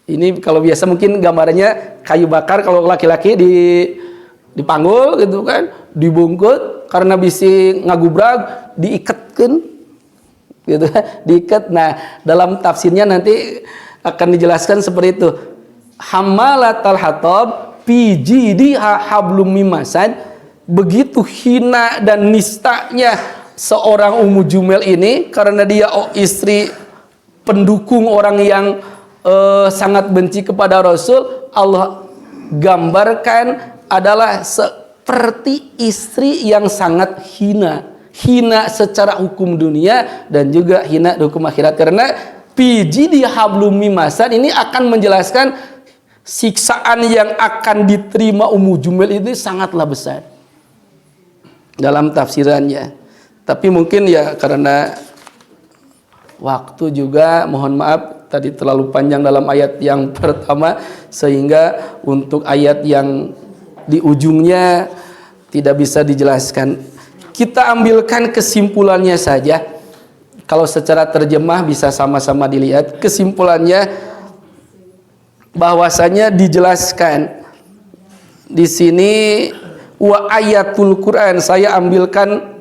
Ini kalau biasa mungkin gambarannya kayu bakar, kalau laki-laki dipanggul gitu kan, dibungkut karena bisa ngagubrag, diikatkan gitu, diikat. Nah, dalam tafsirnya nanti akan dijelaskan seperti itu. Hammalatal hatab piji di hablum masad. Begitu hina dan nistanya seorang Ummu Jumel ini karena dia istri pendukung orang yang sangat benci kepada Rasul. Allah gambarkan adalah seperti istri yang sangat hina secara hukum dunia dan juga hina hukum akhirat. Karena piji di hablum mimasad ini akan menjelaskan siksaan yang akan diterima Ummu Jumel ini sangatlah besar. dalam tafsirannya. Tapi mungkin ya karena waktu juga, mohon maaf tadi terlalu panjang dalam ayat yang pertama, sehingga untuk ayat yang di ujungnya tidak bisa dijelaskan. Kita ambilkan kesimpulannya saja. Kalau secara terjemah bisa sama-sama dilihat. Kesimpulannya bahwasanya dijelaskan di sini wa ayatul Quran. Saya ambilkan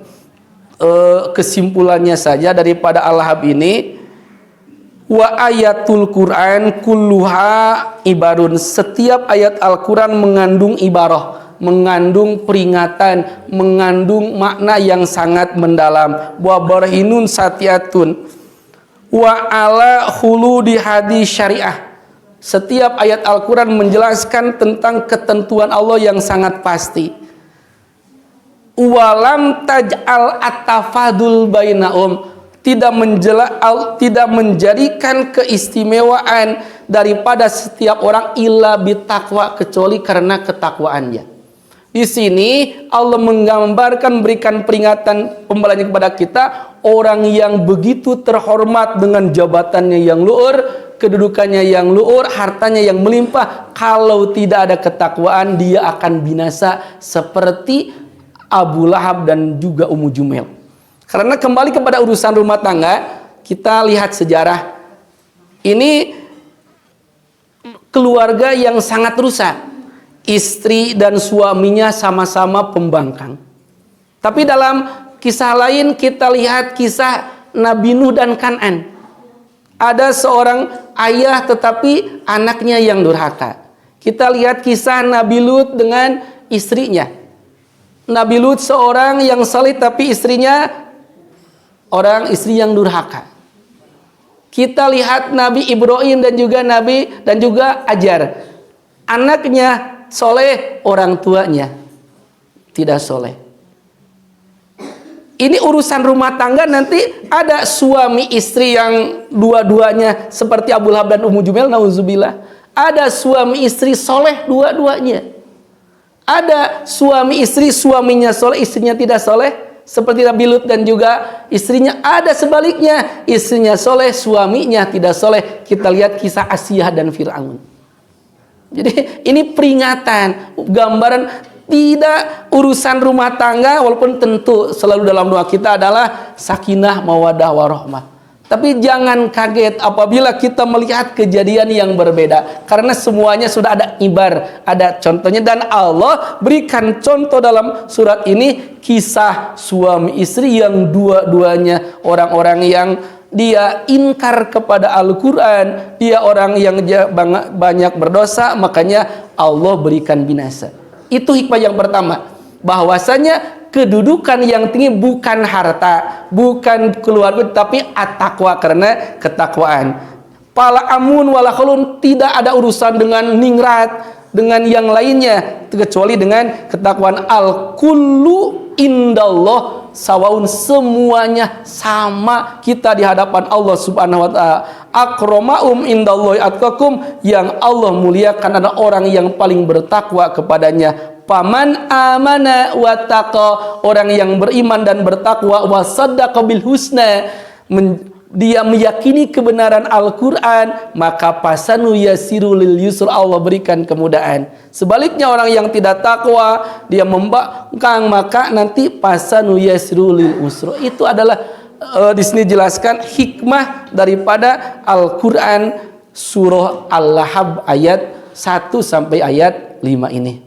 kesimpulannya saja daripada al-hab ini. Wa ayatul Quran kulluha ibarun. Setiap ayat Al-Quran mengandung ibarah, mengandung peringatan, mengandung makna yang sangat mendalam. Wa barhinun satiyatun wa ala khuludi hadis syariah. Setiap ayat Al-Quran menjelaskan tentang ketentuan Allah yang sangat pasti. Walam taj'al at-tafadul bainahum, tidak menjadikan keistimewaan daripada setiap orang illa bitaqwa, kecuali karena ketakwaannya. Di sini Allah menggambarkan, berikan peringatan pembelajaran kepada kita, orang yang begitu terhormat dengan jabatannya yang luhur, kedudukannya yang luhur, hartanya yang melimpah, kalau tidak ada ketakwaan dia akan binasa seperti Abu Lahab dan juga Ummu Jumel. Karena kembali kepada urusan rumah tangga, kita lihat sejarah. Ini keluarga yang sangat rusak. Istri dan suaminya sama-sama pembangkang. Tapi dalam kisah lain kita lihat kisah Nabi Nuh dan Kan'an. Ada seorang ayah tetapi anaknya yang durhaka. Kita lihat kisah Nabi Lut dengan istrinya. Nabi Lut seorang yang saleh tapi istrinya orang istri yang durhaka. Kita lihat Nabi Ibrahim dan juga Ajar. Anaknya soleh, orang tuanya tidak soleh. Ini urusan rumah tangga, nanti ada suami istri yang dua-duanya seperti Abu Lahab dan Ummu Jumel, nauzubillah. Ada suami istri soleh dua-duanya. Ada suami istri, suaminya soleh, istrinya tidak soleh, seperti Nabi Lut dan juga istrinya. Ada sebaliknya, istrinya soleh, suaminya tidak soleh. Kita lihat kisah Asiyah dan Fir'aun. Jadi ini peringatan, gambaran tidak urusan rumah tangga, walaupun tentu selalu dalam doa kita adalah sakinah, mawadah, warahmah. Tapi jangan kaget apabila kita melihat kejadian yang berbeda, karena semuanya sudah ada ibar, ada contohnya, dan Allah berikan contoh dalam surat ini kisah suami istri yang dua-duanya orang-orang yang dia inkar kepada Al-Quran, dia orang yang banyak berdosa, makanya Allah berikan binasa. Itu hikmah yang pertama, bahwasanya kedudukan yang tinggi bukan harta, bukan keluarga, tapi at-taqwa, karena ketakwaan. Pala amun wala khulun, tidak ada urusan dengan ningrat, dengan yang lainnya, kecuali dengan ketakwaan. Al-kullu indallah sawaun, semuanya sama kita di hadapan Allah Subhanahu wa taala. Akramaum indallahi atqakum, yang Allah muliakan adalah orang yang paling bertakwa kepadanya. Paman amana wa taqa, orang yang beriman dan bertakwa, wa saddaqa bil husna, dia meyakini kebenaran Al-Quran, maka pasanu yasiru lil yusr, Allah berikan kemudahan. Sebaliknya orang yang tidak takwa, dia membangkang, maka nanti pasanu yasiru lil usra. Itu adalah di sini jelaskan hikmah daripada Al-Quran surah Al-Lahab ayat 1 sampai ayat 5 ini.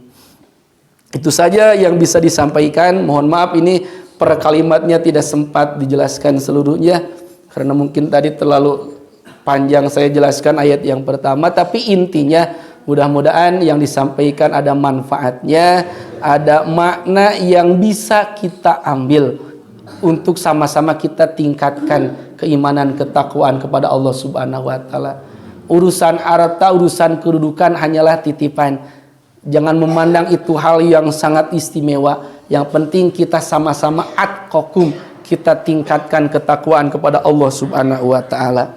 Itu saja yang bisa disampaikan. Mohon maaf ini per kalimatnya tidak sempat dijelaskan seluruhnya, karena mungkin tadi terlalu panjang saya jelaskan ayat yang pertama. Tapi intinya mudah-mudahan yang disampaikan ada manfaatnya, ada makna yang bisa kita ambil untuk sama-sama kita tingkatkan keimanan, ketakwaan kepada Allah Subhanahu wa taala. Urusan harta, urusan kedudukan hanyalah titipan. Jangan memandang itu hal yang sangat istimewa. Yang penting kita sama-sama atqakum, kita tingkatkan ketakwaan kepada Allah Subhanahu wa taala.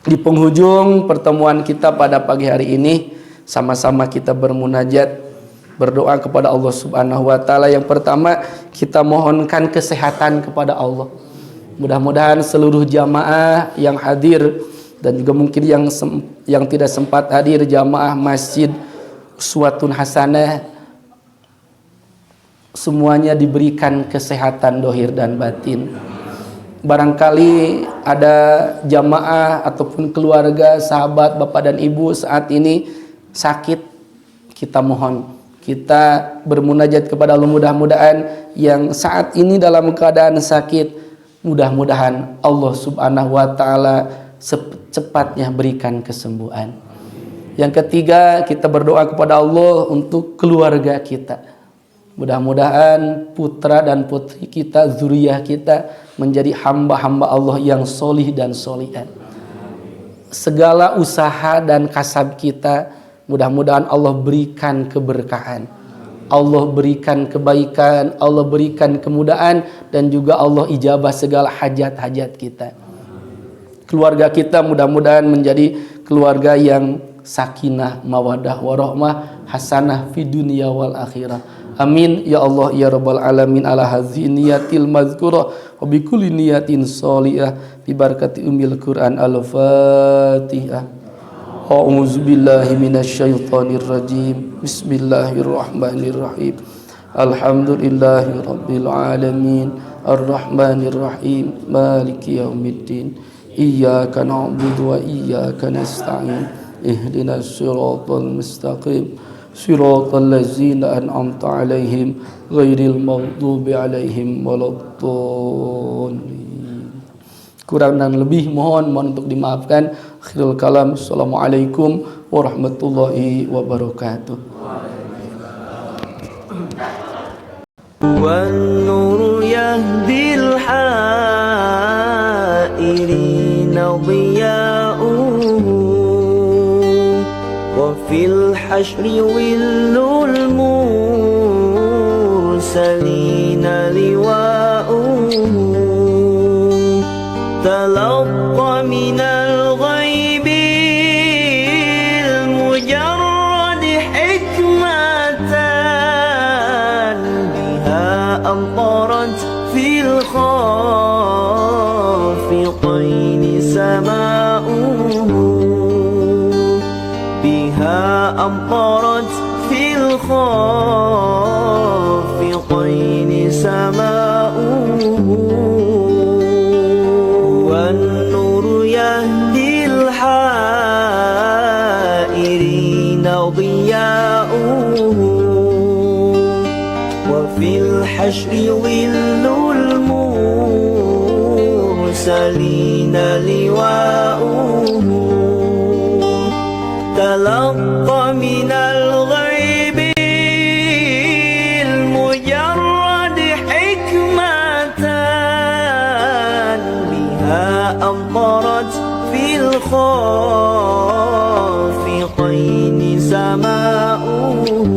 Di penghujung pertemuan kita pada pagi hari ini, sama-sama kita bermunajat. berdoa kepada Allah Subhanahu wa taala. Yang pertama, kita mohonkan kesehatan kepada Allah. Mudah-mudahan seluruh jamaah yang hadir dan juga mungkin yang tidak sempat hadir, jamaah Masjid Uswatun Hasanah, semuanya diberikan kesehatan dohir dan batin. Barangkali ada jamaah ataupun keluarga, sahabat, bapak dan ibu saat ini sakit, kita mohon, kita bermunajat kepada Allah, mudah-mudahan yang saat ini dalam keadaan sakit, mudah-mudahan Allah Subhanahu wa taala secepatnya berikan kesembuhan. Yang ketiga, kita berdoa kepada Allah untuk keluarga kita. Mudah-mudahan putra dan putri kita, zuriyah kita menjadi hamba-hamba Allah yang solih dan solihan. Segala usaha dan kasab kita, mudah-mudahan Allah berikan keberkahan, Allah berikan kebaikan, Allah berikan kemudahan, dan juga Allah ijabah segala hajat-hajat kita. Keluarga kita mudah-mudahan menjadi keluarga yang sakinah, mawadah, warahmah, hasanah fi dunia wal akhirah. Amin ya Allah ya rabbal alamin, ala hadzi niyatil mazkurah wa bi kulli niyatin sholihah bi barakati ummil Quran. Al-Fatihah. A'udzu billahi minasyaitonir rajim. Bismillahirrahmanirrahim. Alhamdulillahi rabbil alamin, arrahmanir rahim, maliki yaumiddin. Iyyaka na'budu wa iyyaka nasta'in. Ihdinas siratal mustaqim. Siratal ladzina an'amta 'alaihim ghairil maghdubi 'alaihim waladdallin. Kurang dan lebih mohon untuk dimaafkan. Akhirul kalam. Assalamualaikum warahmatullahi wabarakatuh. Wan nur yahdil hairina dhiya'uhu wa fil hashri willul mursalina liwa'uhu talaqqa minal ghaibil mujarrad hikmatan biha amtarat fil khafiqaini sama'uhu biha amtarat fil khafiqaini sama'uhu wan nur yahdil hairina dhiya'uhu wa fil hashri willul mursalina liwa'uhu talaqqa minal ghaibil mujarrad hikmatan biha amtarat fil khafiqaini sama'uhu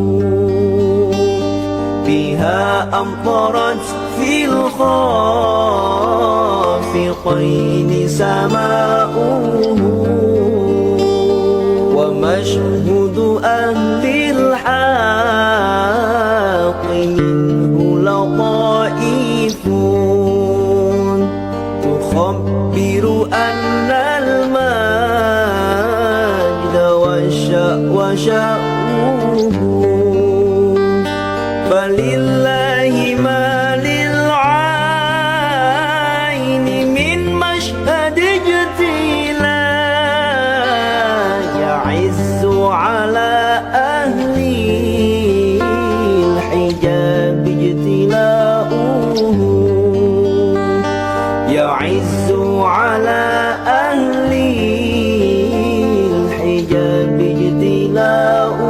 biha amtarat fil khafiqaini sama'uhu مشهود أهل الحق منه لطائف تخبر أن المجد وشأنه فلله ما للعين من مشهد اجتلال يعز على أهل الحجاب اجتلاؤه يعز على أهل الحجاب اجتلاؤه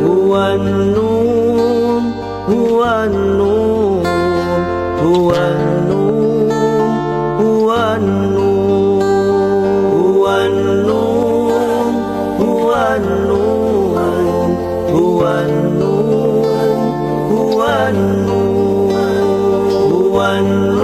هو النور هو النور هو النور هو النور هو النور هو النور هو النور هو النور النور